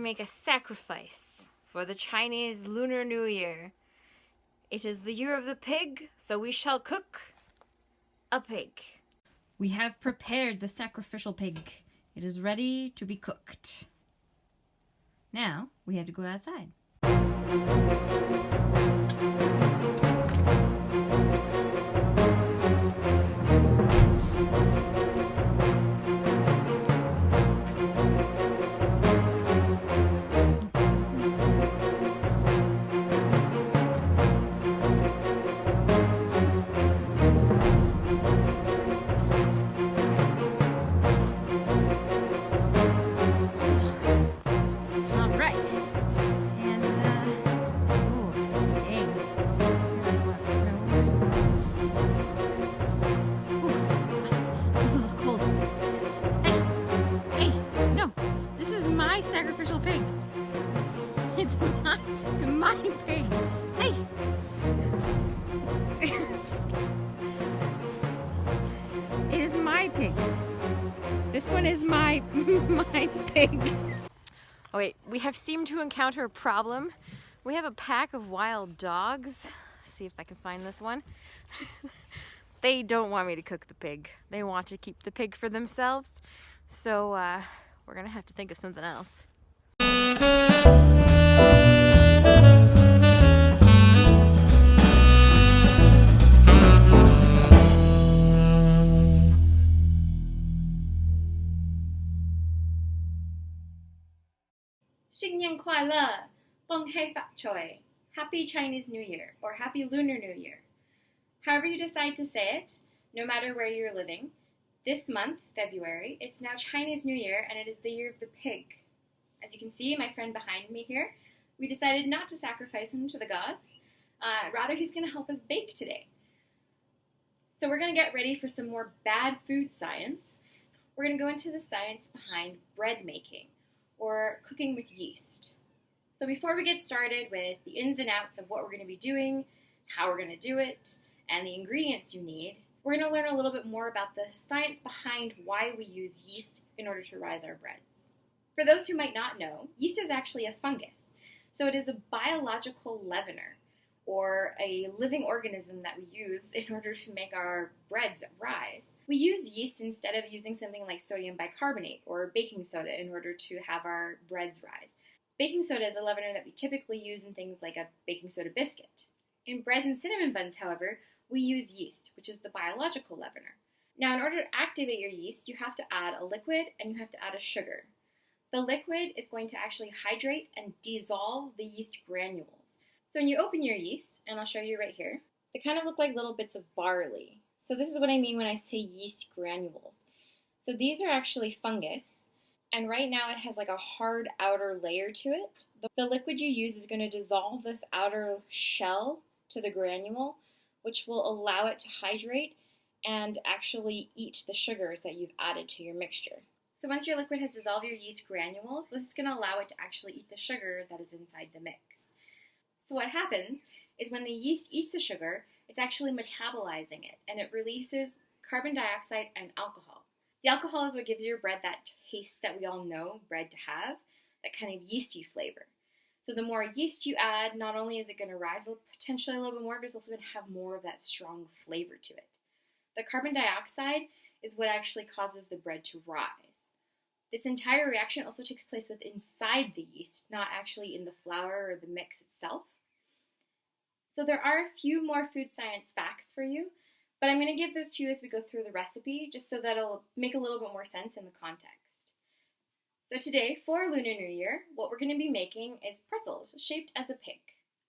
make a sacrifice for the Chinese Lunar New Year. It is the year of the pig, so we shall cook a pig. We have prepared the sacrificial pig. It is ready to be cooked. Now we have to go outside. Sacrificial pig. It's my pig. Hey. It is my pig. This one is my pig. Oh wait, we have seemed to encounter a problem. We have a pack of wild dogs. Let's see if I can find this one. They don't want me to cook the pig. They want to keep the pig for themselves. So we're gonna have to think of something else. 新年快乐，恭喜发财, Happy Chinese New Year or Happy Lunar New Year. However you decide to say it, no matter where you're living, this month, February, it's now Chinese New Year and it is the year of the pig. As you can see, my friend behind me here, we decided not to sacrifice him to the gods. Rather, he's going to help us bake today. So we're going to get ready for some more bad food science. We're going to go into the science behind bread making, or cooking with yeast. So before we get started with the ins and outs of what we're going to be doing, how we're going to do it, and the ingredients you need, we're going to learn a little bit more about the science behind why we use yeast in order to rise our breads. For those who might not know, yeast is actually a fungus. So it is a biological leavener, or a living organism that we use in order to make our breads rise. We use yeast instead of using something like sodium bicarbonate or baking soda in order to have our breads rise. Baking soda is a leavener that we typically use in things like a baking soda biscuit. In breads and cinnamon buns, however, we use yeast, which is the biological leavener. Now, in order to activate your yeast, you have to add a liquid and you have to add a sugar. The liquid is going to actually hydrate and dissolve the yeast granules. So when you open your yeast, and I'll show you right here, they kind of look like little bits of barley. So this is what I mean when I say yeast granules. So these are actually fungus, and right now it has like a hard outer layer to it. The liquid you use is going to dissolve this outer shell to the granule, which will allow it to hydrate and actually eat the sugars that you've added to your mixture. So once your liquid has dissolved your yeast granules, this is going to allow it to actually eat the sugar that is inside the mix. So what happens is when the yeast eats the sugar, it's actually metabolizing it, and it releases carbon dioxide and alcohol. The alcohol is what gives your bread that taste that we all know bread to have, that kind of yeasty flavor. So the more yeast you add, not only is it going to rise potentially a little bit more, but it's also going to have more of that strong flavor to it. The carbon dioxide is what actually causes the bread to rise. This entire reaction also takes place inside the yeast, not actually in the flour or the mix itself. So there are a few more food science facts for you, but I'm going to give those to you as we go through the recipe, just so that it'll make a little bit more sense in the context. So today, for Lunar New Year, what we're going to be making is pretzels shaped as a pig.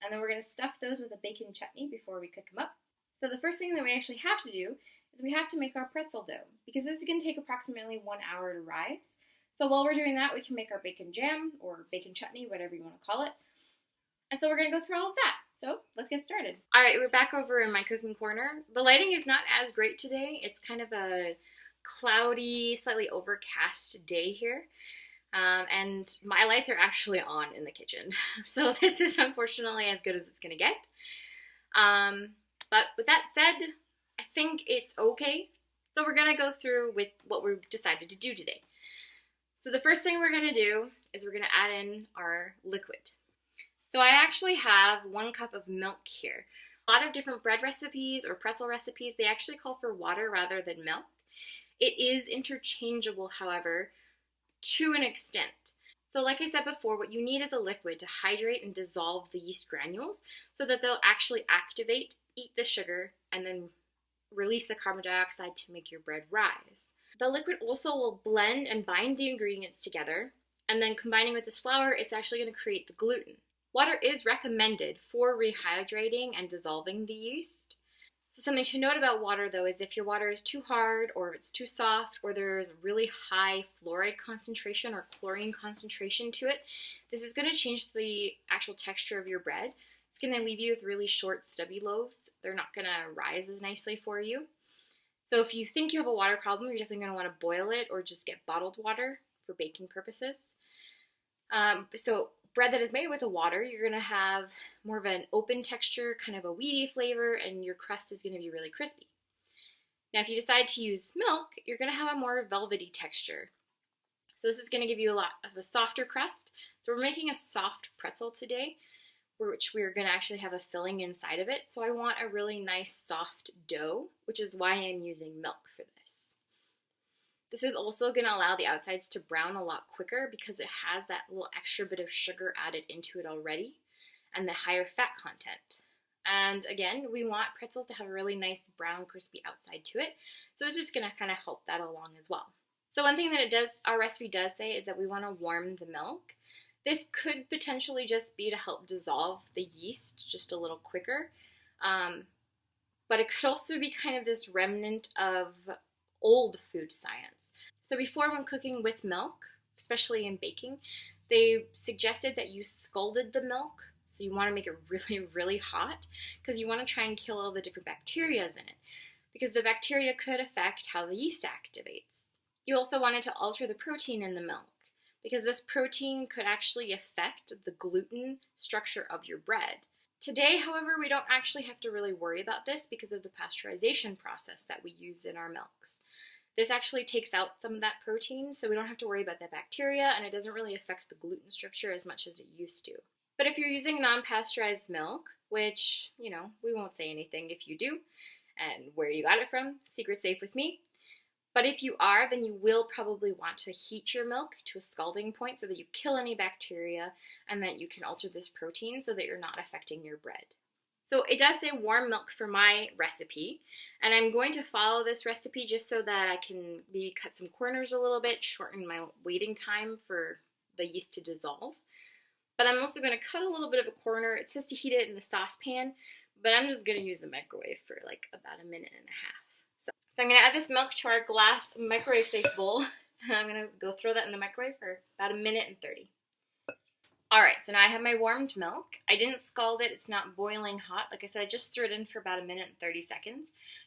And then we're going to stuff those with a bacon chutney before we cook them up. So the first thing that we actually have to do is we have to make our pretzel dough, because this is going to take approximately 1 hour to rise. So while we're doing that, we can make our bacon jam or bacon chutney, whatever you want to call it. And so we're going to go through all of that. So let's get started. All right, we're back over in my cooking corner. The lighting is not as great today. It's kind of a cloudy, slightly overcast day here. And my lights are actually on in the kitchen. So this is unfortunately as good as it's going to get. But with that said, I think it's okay. So we're going to go through with what we've decided to do today. So the first thing we're going to do is we're going to add in our liquid. So I actually have 1 cup of milk here. A lot of different bread recipes or pretzel recipes, they actually call for water rather than milk. It is interchangeable, however, to an extent. So like I said before, what you need is a liquid to hydrate and dissolve the yeast granules so that they'll actually activate, eat the sugar, and then release the carbon dioxide to make your bread rise. The liquid also will blend and bind the ingredients together, and then combining with this flour, it's actually going to create the gluten. Water is recommended for rehydrating and dissolving the yeast. So something to note about water though is if your water is too hard or if it's too soft or there's really high fluoride concentration or chlorine concentration to it, this is going to change the actual texture of your bread. It's going to leave you with really short, stubby loaves. They're not going to rise as nicely for you. So if you think you have a water problem, you're definitely going to want to boil it or just get bottled water for baking purposes. So bread that is made with the water, you're going to have more of an open texture, kind of a weedy flavor, and your crust is going to be really crispy. Now, if you decide to use milk, you're going to have a more velvety texture. So this is going to give you a lot of a softer crust. So we're making a soft pretzel today, which we're going to actually have a filling inside of it. So I want a really nice soft dough, which is why I'm using milk for this. This is also going to allow the outsides to brown a lot quicker because it has that little extra bit of sugar added into it already and the higher fat content. And again, we want pretzels to have a really nice brown, crispy outside to it. So it's just going to kind of help that along as well. So one thing that our recipe does say is that we want to warm the milk. This could potentially just be to help dissolve the yeast just a little quicker. But it could also be kind of this remnant of old food science. So before, when cooking with milk, especially in baking, they suggested that you scalded the milk. So you want to make it really, really hot because you want to try and kill all the different bacteria in it because the bacteria could affect how the yeast activates. You also wanted to alter the protein in the milk because this protein could actually affect the gluten structure of your bread. Today, however, we don't actually have to really worry about this because of the pasteurization process that we use in our milks. This actually takes out some of that protein, so we don't have to worry about that bacteria, and it doesn't really affect the gluten structure as much as it used to. But if you're using non-pasteurized milk, which, we won't say anything if you do, and where you got it from, secret safe with me. But if you are, then you will probably want to heat your milk to a scalding point so that you kill any bacteria and that you can alter this protein so that you're not affecting your bread. So it does say warm milk for my recipe, and I'm going to follow this recipe just so that I can maybe cut some corners a little bit, shorten my waiting time for the yeast to dissolve. But I'm also going to cut a little bit of a corner. It says to heat it in the saucepan, but I'm just going to use the microwave for like about 1.5 minutes. So I'm going to add this milk to our glass microwave safe bowl, and I'm going to go throw that in the microwave for about 1.30 minutes. Alright, so now I have my warmed milk. I didn't scald it, it's not boiling hot. Like I said, I just threw it in for about 1.30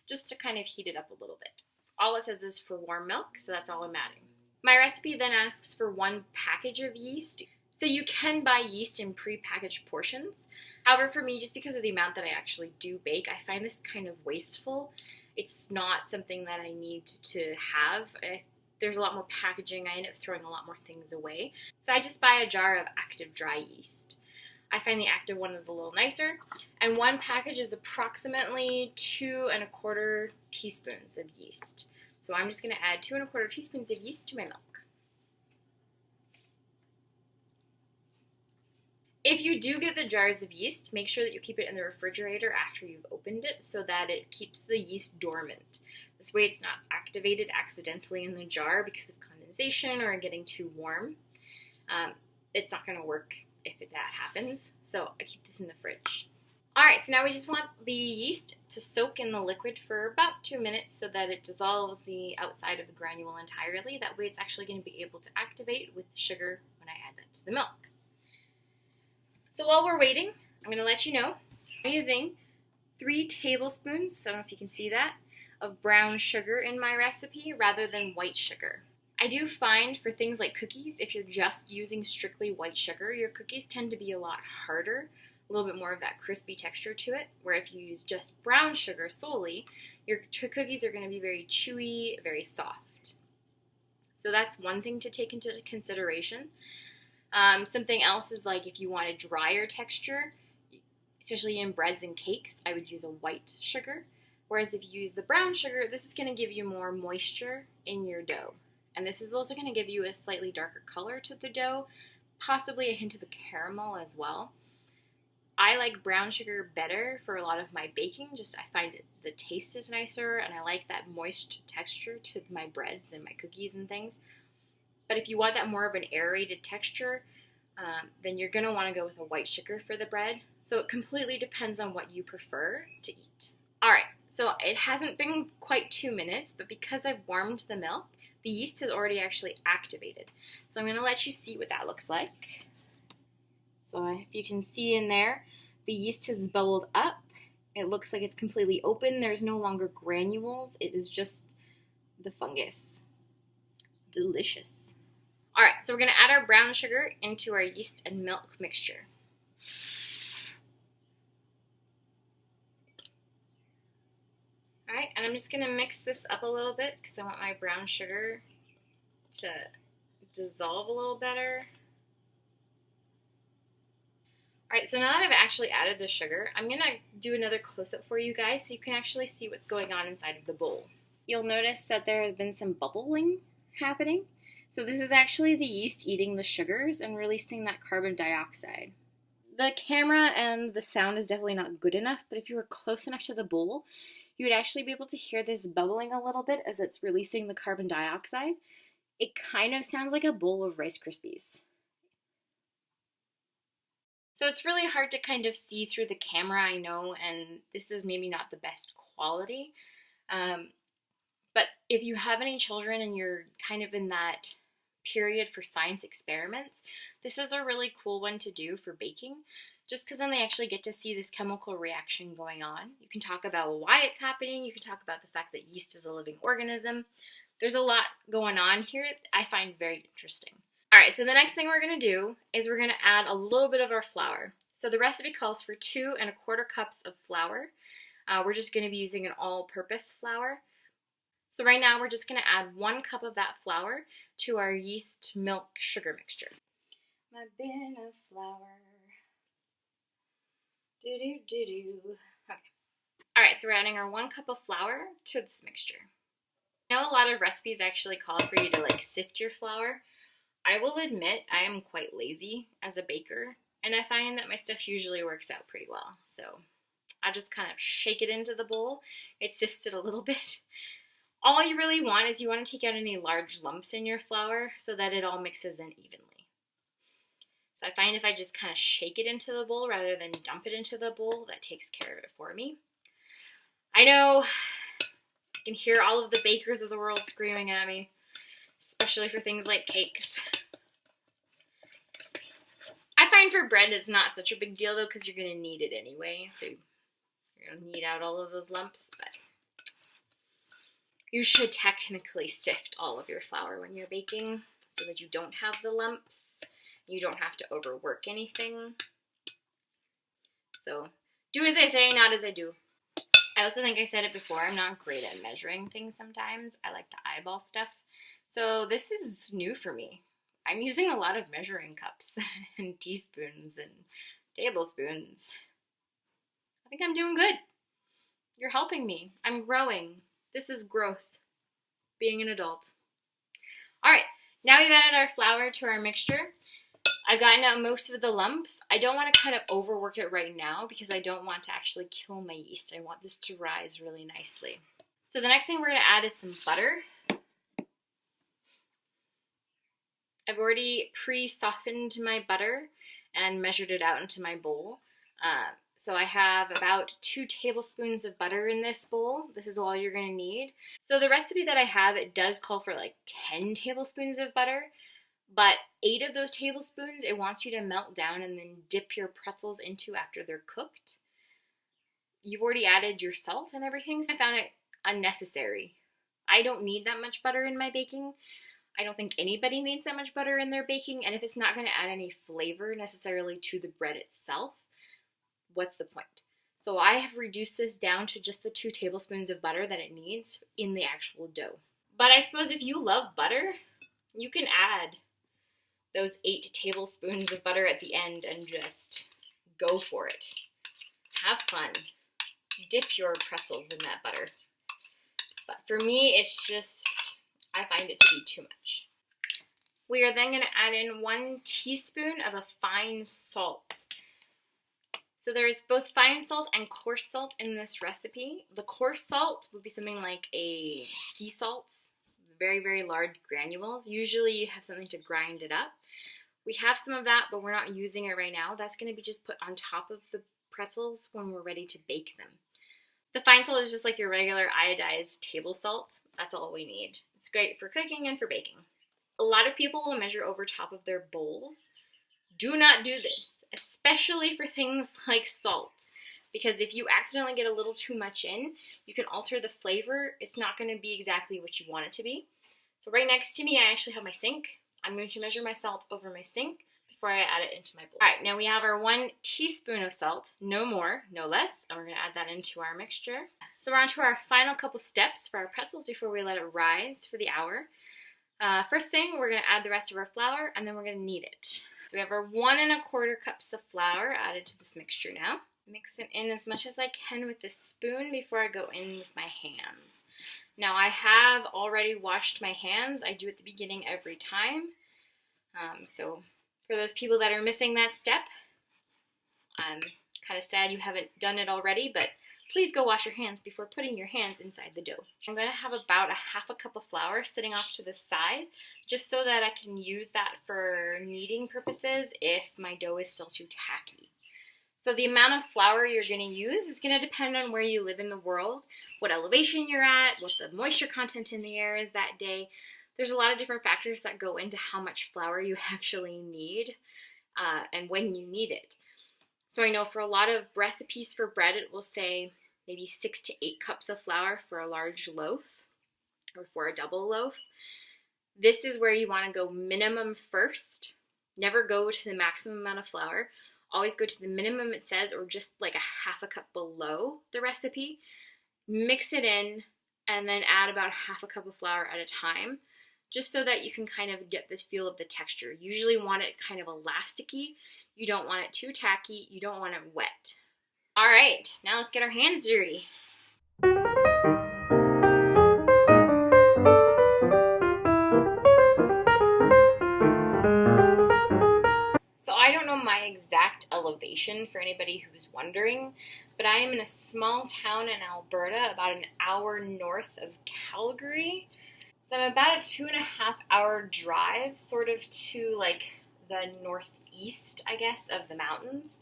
just to kind of heat it up a little bit. All it says is for warm milk, so that's all I'm adding. My recipe then asks for 1 package of yeast. So you can buy yeast in pre-packaged portions. However, for me, just because of the amount that I actually do bake, I find this kind of wasteful. It's not something that I need to have. There's a lot more packaging. I end up throwing a lot more things away. So I just buy a jar of active dry yeast. I find the active one is a little nicer. And 1 package is approximately 2¼ teaspoons of yeast. So I'm just going to add 2¼ teaspoons of yeast to my milk. If you do get the jars of yeast, make sure that you keep it in the refrigerator after you've opened it so that it keeps the yeast dormant. This way it's not activated accidentally in the jar because of condensation or getting too warm. It's not going to work if that happens, so I keep this in the fridge. Alright, so now we just want the yeast to soak in the liquid for about 2 minutes so that it dissolves the outside of the granule entirely. That way it's actually going to be able to activate with the sugar when I add that to the milk. So while we're waiting, I'm going to let you know, I'm using 3 tablespoons, I don't know if you can see that, of brown sugar in my recipe rather than white sugar. I do find for things like cookies, if you're just using strictly white sugar, your cookies tend to be a lot harder, a little bit more of that crispy texture to it, where if you use just brown sugar solely, your cookies are going to be very chewy, very soft. So that's one thing to take into consideration. Something else is like if you want a drier texture, especially in breads and cakes, I would use a white sugar. Whereas if you use the brown sugar, this is going to give you more moisture in your dough. And this is also going to give you a slightly darker color to the dough, possibly a hint of a caramel as well. I like brown sugar better for a lot of my baking. Just I find the taste is nicer, and I like that moist texture to my breads and my cookies and things. But if you want that more of an aerated texture, then you're going to want to go with a white sugar for the bread. So it completely depends on what you prefer to eat. All right, so it hasn't been quite 2 minutes, but because I've warmed the milk, the yeast has already actually activated. So I'm going to let you see what that looks like. So if you can see in there, the yeast has bubbled up. It looks like it's completely open. There's no longer granules. It is just the fungus. Delicious. All right, so we're going to add our brown sugar into our yeast and milk mixture. All right, and I'm just going to mix this up a little bit because I want my brown sugar to dissolve a little better. All right, so now that I've actually added the sugar, I'm going to do another close-up for you guys so you can actually see what's going on inside of the bowl. You'll notice that there has been some bubbling happening. So this is actually the yeast eating the sugars and releasing that carbon dioxide. The camera and the sound is definitely not good enough, but if you were close enough to the bowl, you would actually be able to hear this bubbling a little bit as it's releasing the carbon dioxide. It kind of sounds like a bowl of Rice Krispies. So it's really hard to kind of see through the camera, I know, and this is maybe not the best quality. But if you have any children and you're kind of in that period for science experiments, this is a really cool one to do for baking, just because then they actually get to see this chemical reaction going on. You can talk about why it's happening. You can talk about the fact that yeast is a living organism. There's a lot going on here I find very interesting. All right, so the next thing we're going to do is we're going to add a little bit of our flour. So the recipe calls for 2 1/4 cups of flour. We're just going to be using an all-purpose flour. So right now we're just going to add 1 cup of that flour to our yeast milk sugar mixture. My bin of flour. Do-do-do-do. Okay. All right, so we're adding our 1 cup of flour to this mixture. I know a lot of recipes actually call for you to like sift your flour. I will admit I am quite lazy as a baker, and I find that my stuff usually works out pretty well. So I just kind of shake it into the bowl. It sifts it a little bit. All you really want is you want to take out any large lumps in your flour so that it all mixes in evenly. So I find if I just kind of shake it into the bowl rather than dump it into the bowl, that takes care of it for me. I know I can hear all of the bakers of the world screaming at me, especially for things like cakes. I find for bread it's not such a big deal though because you're going to knead it anyway, so you're going to knead out all of those lumps, but you should technically sift all of your flour when you're baking so that you don't have the lumps. You don't have to overwork anything. So do as I say, not as I do. I also think I said it before, I'm not great at measuring things sometimes. I like to eyeball stuff. So this is new for me. I'm using a lot of measuring cups and teaspoons and tablespoons. I think I'm doing good. You're helping me. I'm growing. This is growth, being an adult. All right, now we've added our flour to our mixture. I've gotten out most of the lumps. I don't want to kind of overwork it right now because I don't want to actually kill my yeast. I want this to rise really nicely. So the next thing we're going to add is some butter. I've already pre-softened my butter and measured it out into my bowl. So I have about 2 tablespoons of butter in this bowl. This is all you're going to need. So the recipe that I have, it does call for like 10 tablespoons of butter, but 8 of those tablespoons, it wants you to melt down and then dip your pretzels into after they're cooked. You've already added your salt and everything, so I found it unnecessary. I don't need that much butter in my baking. I don't think anybody needs that much butter in their baking, and if it's not going to add any flavor necessarily to the bread itself, what's the point? So I have reduced this down to just the 2 tablespoons of butter that it needs in the actual dough. But I suppose if you love butter, you can add those 8 tablespoons of butter at the end and just go for it. Have fun. Dip your pretzels in that butter. But for me, it's just, I find it to be too much. We are then going to add in 1 teaspoon of a fine salt. So there's both fine salt and coarse salt in this recipe. The coarse salt would be something like a sea salt, very, very large granules. Usually you have something to grind it up. We have some of that, but we're not using it right now. That's going to be just put on top of the pretzels when we're ready to bake them. The fine salt is just like your regular iodized table salt. That's all we need. It's great for cooking and for baking. A lot of people will measure over top of their bowls. Do not do this, especially for things like salt, because if you accidentally get a little too much in, you can alter the flavor. It's not going to be exactly what you want it to be. So right next to me, I actually have my sink. I'm going to measure my salt over my sink before I add it into my bowl. All right, now we have our 1 teaspoon of salt, no more, no less, and we're going to add that into our mixture. So we're on to our final couple steps for our pretzels before we let it rise for the hour. First thing, we're going to add the rest of our flour, and then we're going to knead it. So we have our 1 1/4 cups of flour added to this mixture now. Mix it in as much as I can with this spoon before I go in with my hands. Now I have already washed my hands. I do at the beginning every time. So for those people that are missing that step, I'm kind of sad you haven't done it already, but please go wash your hands before putting your hands inside the dough. I'm going to have about a 1/2 cup of flour sitting off to the side, just so that I can use that for kneading purposes if my dough is still too tacky. So the amount of flour you're going to use is going to depend on where you live in the world, what elevation you're at, what the moisture content in the air is that day. There's a lot of different factors that go into how much flour you actually need and when you need it. So I know for a lot of recipes for bread, it will say maybe 6 to 8 cups of flour for a large loaf or for a double loaf. This is where you want to go minimum first. Never go to the maximum amount of flour. Always go to the minimum it says, or just like a 1/2 cup below the recipe. Mix it in and then add about 1/2 cup of flour at a time, just so that you can kind of get the feel of the texture. You usually want it kind of elasticy. You don't want it too tacky. You don't want it wet. All right, now let's get our hands dirty. So I don't know my exact elevation for anybody who's wondering, but I am in a small town in Alberta, about an hour north of Calgary. So I'm about a 2.5 hour drive, sort of to like the northeast, I guess, of the mountains.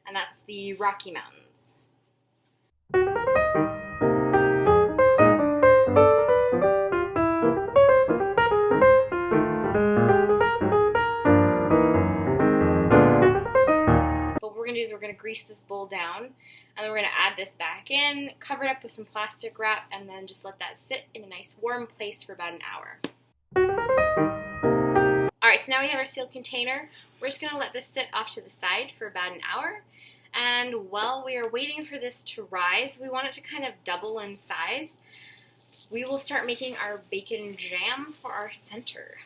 And that's the Rocky Mountains. What we're going to do is we're going to grease this bowl down, and then we're going to add this back in, cover it up with some plastic wrap, and then just let that sit in a nice warm place for about an hour. Alright, so now we have our sealed container. We're just going to let this sit off to the side for about an hour. And while we are waiting for this to rise, we want it to kind of double in size. We will start making our bacon jam for our center.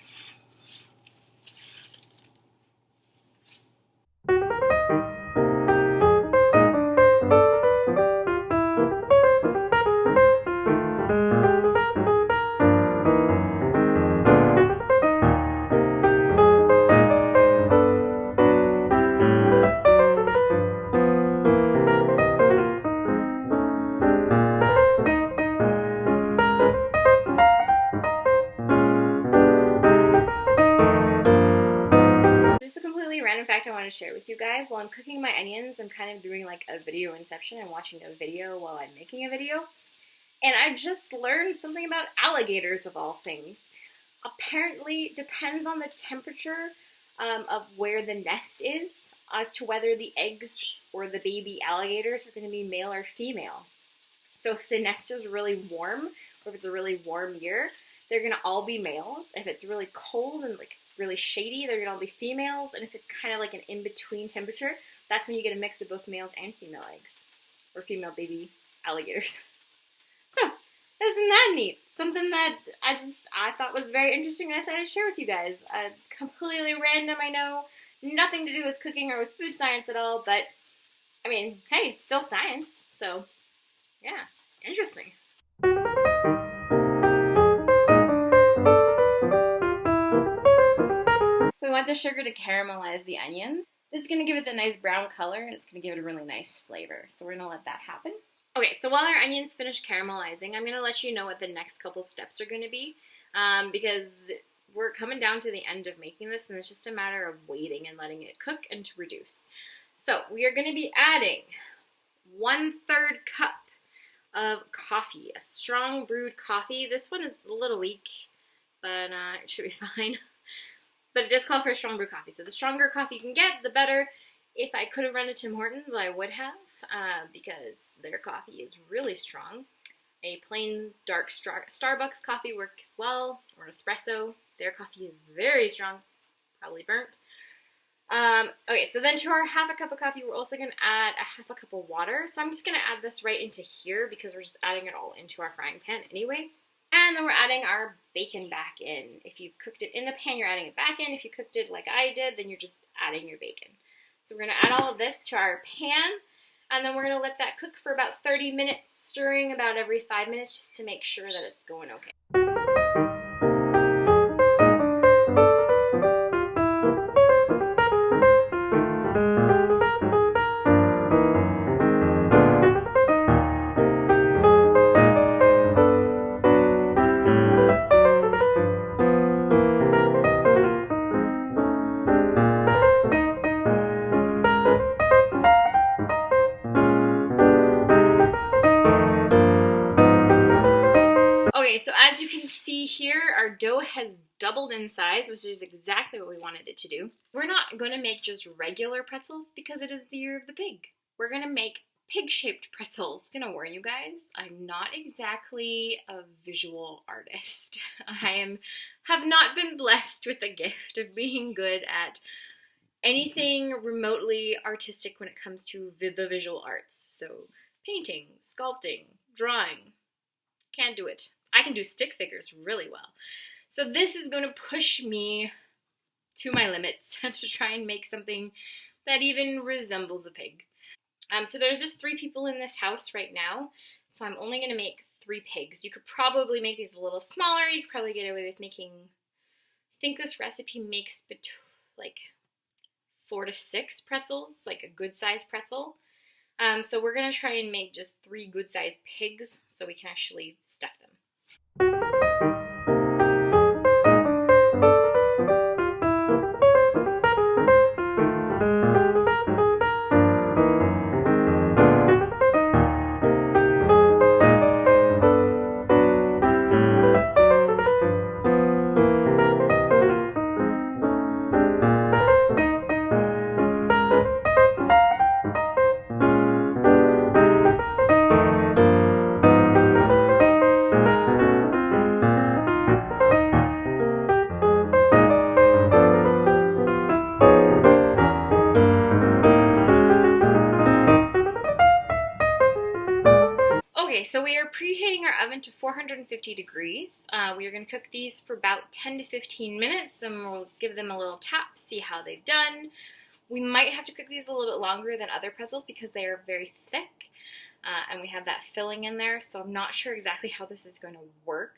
Just a completely random fact I want to share with you guys. While I'm cooking my onions, I'm kind of doing like a video inception. I'm watching a video while I'm making a video. And I just learned something about alligators of all things. Apparently, it depends on the temperature of where the nest is as to whether the eggs or the baby alligators are going to be male or female. So if the nest is really warm, or if it's a really warm year, they're going to all be males. If it's really cold and like it's really shady, they're going to all be females. And if it's kind of like an in-between temperature, that's when you get a mix of both males and female eggs, or female baby alligators. So Isn't that neat? Something that I thought was very interesting and I thought I'd share with you guys. Completely random, I know. Nothing to do with cooking or with food science at all, but I mean, hey, it's still science. So, yeah, interesting. We want the sugar to caramelize the onions. It's going to give it a nice brown color and it's going to give it a really nice flavor. So we're going to let that happen. Okay, so while our onions finish caramelizing, I'm going to let you know what the next couple steps are going to be because we're coming down to the end of making this and it's just a matter of waiting and letting it cook and to reduce. So we are going to be adding 1/3 cup of coffee, a strong brewed coffee. This one is a little weak, but it should be fine. But it does call for a strong brew coffee. So the stronger coffee you can get, the better. If I could have run to Tim Hortons, I would have, because their coffee is really strong. A plain dark Starbucks coffee works well, or an espresso. Their coffee is very strong, probably burnt. Okay, so then to our 1/2 cup of coffee, we're also going to add a 1/2 cup of water. So I'm just going to add this right into here because we're just adding it all into our frying pan anyway. And then we're adding our bacon back in. If you've cooked it in the pan, you're adding it back in. If you cooked it like I did, then you're just adding your bacon. So we're going to add all of this to our pan, and then we're going to let that cook for about 30 minutes, stirring about every 5 minutes just to make sure that it's going okay. Okay, so as you can see here, our dough has doubled in size, which is exactly what we wanted it to do. We're not going to make just regular pretzels because it is the year of the pig. We're going to make pig-shaped pretzels. I'm going to warn you guys, I'm not exactly a visual artist. I have not been blessed with the gift of being good at anything remotely artistic when it comes to the visual arts. So painting, sculpting, drawing, can't do it. I can do stick figures really well. So this is going to push me to my limits to try and make something that even resembles a pig. So there's just 3 people in this house right now, so I'm only going to make 3 pigs. You could probably make these a little smaller. You could probably get away with making, I think this recipe makes like 4 to 6 pretzels, like a good sized pretzel. So we're going to try and make just 3 good sized pigs so we can actually stuff them. Okay, so we are preheating our oven to 450 degrees. We are going to cook these for about 10 to 15 minutes, and we'll give them a little tap, see how they've done. We might have to cook these a little bit longer than other pretzels because they are very thick, and we have that filling in there, so I'm not sure exactly how this is going to work,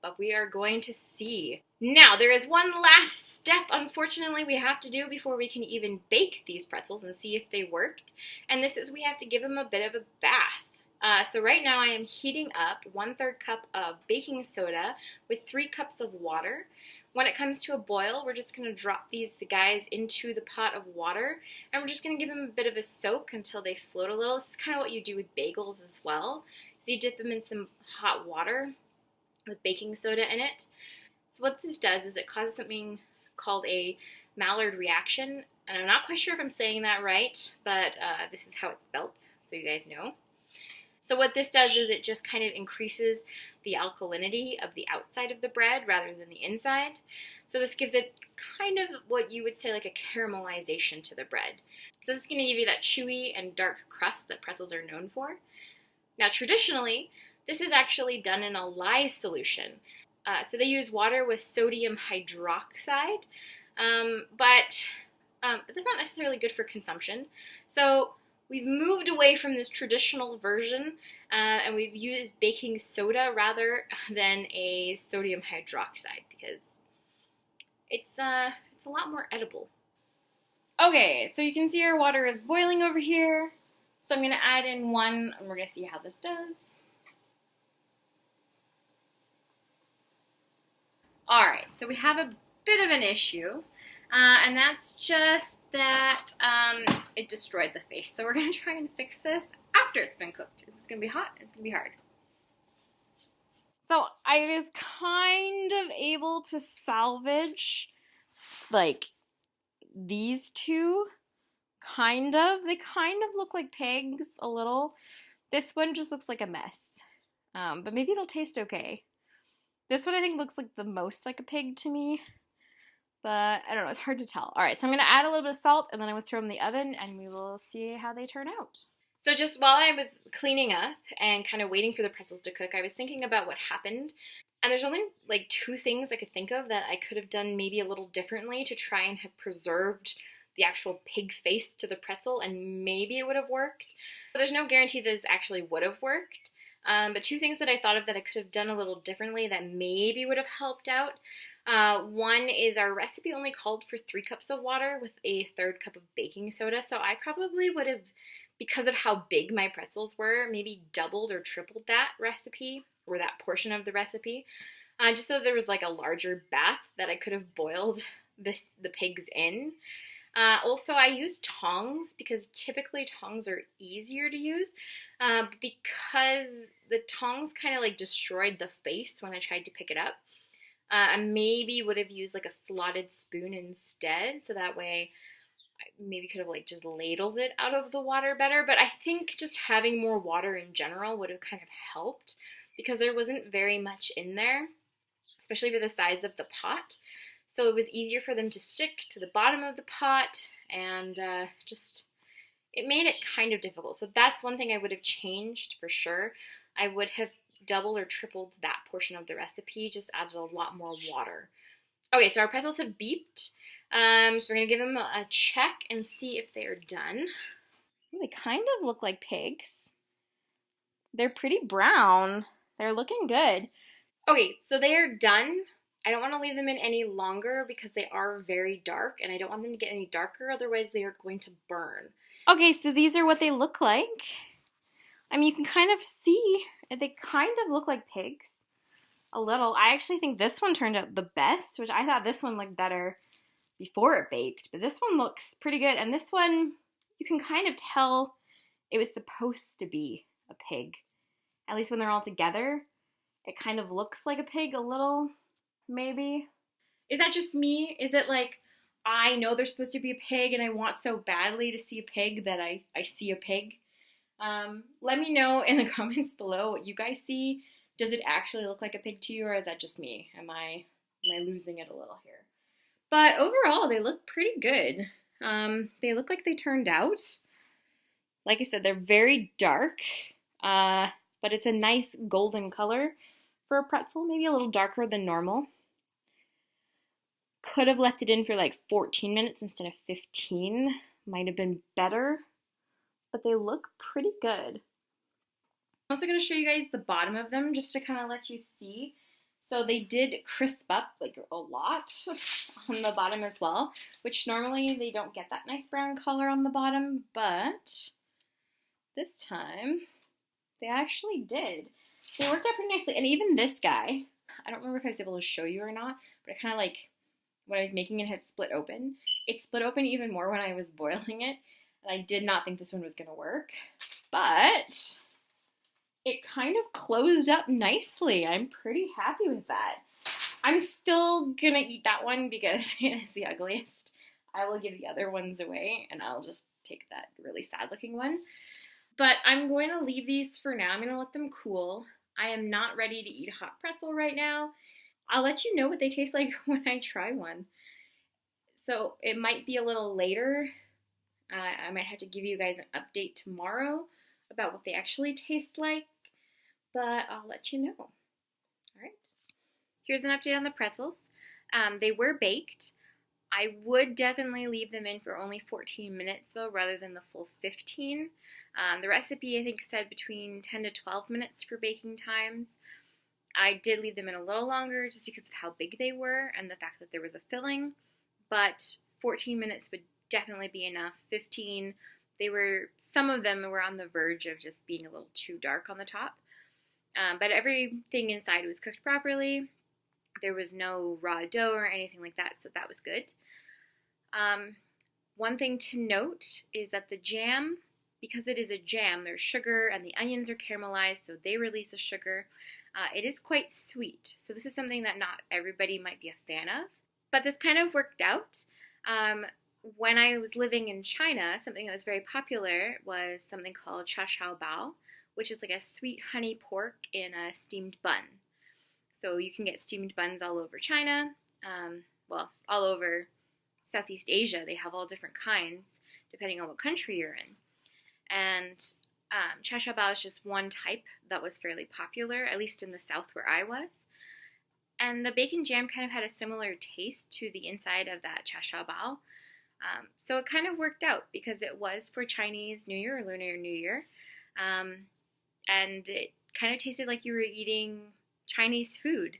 but we are going to see. Now, there is one last step, unfortunately, we have to do before we can even bake these pretzels and see if they worked, and this is we have to give them a bit of a bath. So right now I am heating up 1/3 cup of baking soda with 3 cups of water. When it comes to a boil, we're just going to drop these guys into the pot of water, and we're just going to give them a bit of a soak until they float a little. This is kind of what you do with bagels as well. So you dip them in some hot water with baking soda in it. So what this does is it causes something called a Maillard reaction, and I'm not quite sure if I'm saying that right, but this is how it's spelled, so you guys know. So what this does is it just kind of increases the alkalinity of the outside of the bread rather than the inside. So this gives it kind of what you would say like a caramelization to the bread. So this is going to give you that chewy and dark crust that pretzels are known for. Now traditionally, This is actually done in a lye solution. So they use water with sodium hydroxide, but that's not necessarily good for consumption. So we've moved away from this traditional version, and we've used baking soda rather than a sodium hydroxide because it's a lot more edible. Okay, so you can see our water is boiling over here. So I'm going to add in one, and we're going to see how this does. Alright, so we have a bit of an issue, and that's just that it destroyed the face. So we're going to try and fix this after it's been cooked. It's going to be hot, it's going to be hard. So I was kind of able to salvage, like, these two, kind of. They kind of look like pigs, a little. This one just looks like a mess, but maybe it'll taste okay. This one I think looks like the most like a pig to me, but I don't know, it's hard to tell. All right, so I'm gonna add a little bit of salt and then I'm gonna throw them in the oven and we will see how they turn out. So just while I was cleaning up and kind of waiting for the pretzels to cook, I was thinking about what happened. And there's only like two things I could think of that I could have done maybe a little differently to try and have preserved the actual pig face to the pretzel, and maybe it would have worked. But there's no guarantee this actually would have worked. But two things that I thought of that I could have done a little differently that maybe would have helped out. One is our recipe only called for 3 cups of water with a 1/3 cup of baking soda. So I probably would have, because of how big my pretzels were, maybe doubled or tripled that recipe or that portion of the recipe. Just so there was like a larger bath that I could have boiled the pigs in. Also, I used tongs because typically tongs are easier to use because the tongs kind of like destroyed the face when I tried to pick it up. I maybe would have used like a slotted spoon instead, so that way I maybe could have like just ladled it out of the water better. But I think just having more water in general would have kind of helped because there wasn't very much in there, especially for the size of the pot. So it was easier for them to stick to the bottom of the pot, and just, it made it kind of difficult. So that's one thing I would have changed for sure. I would have doubled or tripled that portion of the recipe, just added a lot more water. Okay, so our pretzels have beeped. So we're going to give them a check and see if they are done. They kind of look like pigs. They're pretty brown. They're looking good. Okay, so they are done. I don't want to leave them in any longer because they are very dark and I don't want them to get any darker, otherwise they are going to burn. Okay, so these are what they look like. I mean, you can kind of see, they kind of look like pigs. A little. I actually think this one turned out the best, which I thought this one looked better before it baked, but this one looks pretty good. And this one, you can kind of tell it was supposed to be a pig. At least when they're all together, it kind of looks like a pig a little. Maybe. Is that just me? Is it like I know they're supposed to be a pig and I want so badly to see a pig that I see a pig? Let me know in the comments below what you guys see. Does it actually look like a pig to you, or is that just me? Am I losing it a little here? But overall, they look pretty good. They look like they turned out. Like I said, they're very dark, but it's a nice golden color for a pretzel, maybe a little darker than normal. Could have left it in for like 14 minutes instead of 15. Might have been better, but they look pretty good. I'm also going to show you guys the bottom of them just to kind of let you see. So they did crisp up like a lot on the bottom as well, which normally they don't get that nice brown color on the bottom, but this time they actually did. They worked out pretty nicely. And even this guy, I don't remember if I was able to show you or not, but I kind of like, when I was making it, had split open. It split open even more when I was boiling it, and I did not think this one was going to work, but it kind of closed up nicely. I'm pretty happy with that. I'm still going to eat that one because it is the ugliest. I will give the other ones away, and I'll just take that really sad looking one. But I'm going to leave these for now. I'm going to let them cool. I am not ready to eat a hot pretzel right now. I'll let you know what they taste like when I try one. So it might be a little later. I might have to give you guys an update tomorrow about what they actually taste like. but I'll let you know. All right. Here's an update on the pretzels. They were baked. I would definitely leave them in for only 14 minutes though, rather than the full 15. The recipe I think said between 10 to 12 minutes for baking times. I did leave them in a little longer just because of how big they were and the fact that there was a filling, but 14 minutes would definitely be enough. 15, some of them were on the verge of just being a little too dark on the top, but everything inside was cooked properly. There was no raw dough or anything like that, so that was good. One thing to note is that the jam, because it is a jam, there's sugar and the onions are caramelized, so they release the sugar. It is quite sweet, so this is something that not everybody might be a fan of, but this kind of worked out. When I was living in China, something that was very popular was something called cha shao bao, which is like a sweet honey pork in a steamed bun. So you can get steamed buns all over China, well, all over Southeast Asia. They have all different kinds, depending on what country you're in. And cha shao bao is just one type that was fairly popular, at least in the south where I was. And the bacon jam kind of had a similar taste to the inside of that cha shao bao. So it kind of worked out because it was for Chinese New Year or Lunar New Year. And it kind of tasted like you were eating Chinese food,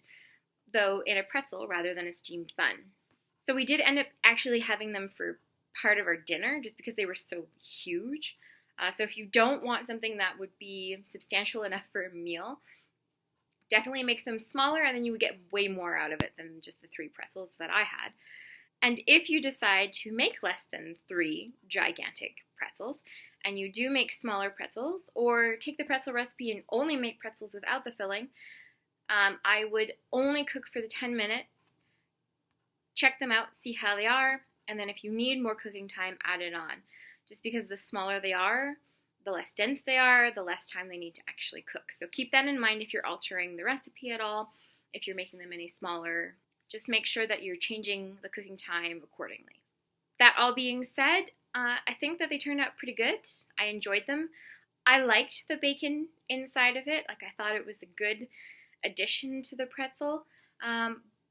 though in a pretzel rather than a steamed bun. So we did end up actually having them for part of our dinner just because they were so huge. So if you don't want something that would be substantial enough for a meal, definitely make them smaller and then you would get way more out of it than just the 3 pretzels that I had. And if you decide to make less than 3 gigantic pretzels, and you do make smaller pretzels, or take the pretzel recipe and only make pretzels without the filling, I would only cook for the 10 minutes, check them out, see how they are, and then if you need more cooking time, add it on. Just because the smaller they are, the less dense they are, the less time they need to actually cook. So keep that in mind if you're altering the recipe at all, if you're making them any smaller. Just make sure that you're changing the cooking time accordingly. That all being said, I think that they turned out pretty good. I enjoyed them. I liked the bacon inside of it. Like, I thought it was a good addition to the pretzel.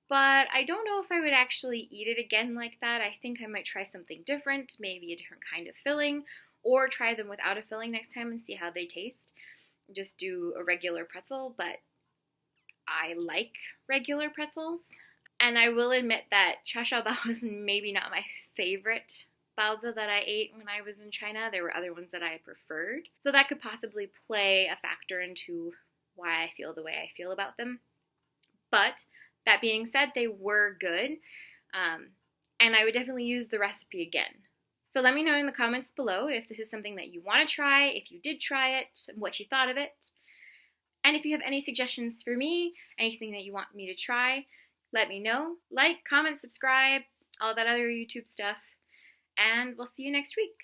But I don't know if I would actually eat it again like that. I think I might try something different, maybe a different kind of filling, or try them without a filling next time and see how they taste. Just do a regular pretzel, but I like regular pretzels. And I will admit that cha shao bao is maybe not my favorite baozi that I ate when I was in China. There were other ones that I preferred. So that could possibly play a factor into why I feel the way I feel about them. But that being said, they were good, and I would definitely use the recipe again. So let me know in the comments below if this is something that you want to try, if you did try it, what you thought of it. And if you have any suggestions for me, anything that you want me to try, let me know. Like, comment, subscribe, all that other YouTube stuff, and we'll see you next week.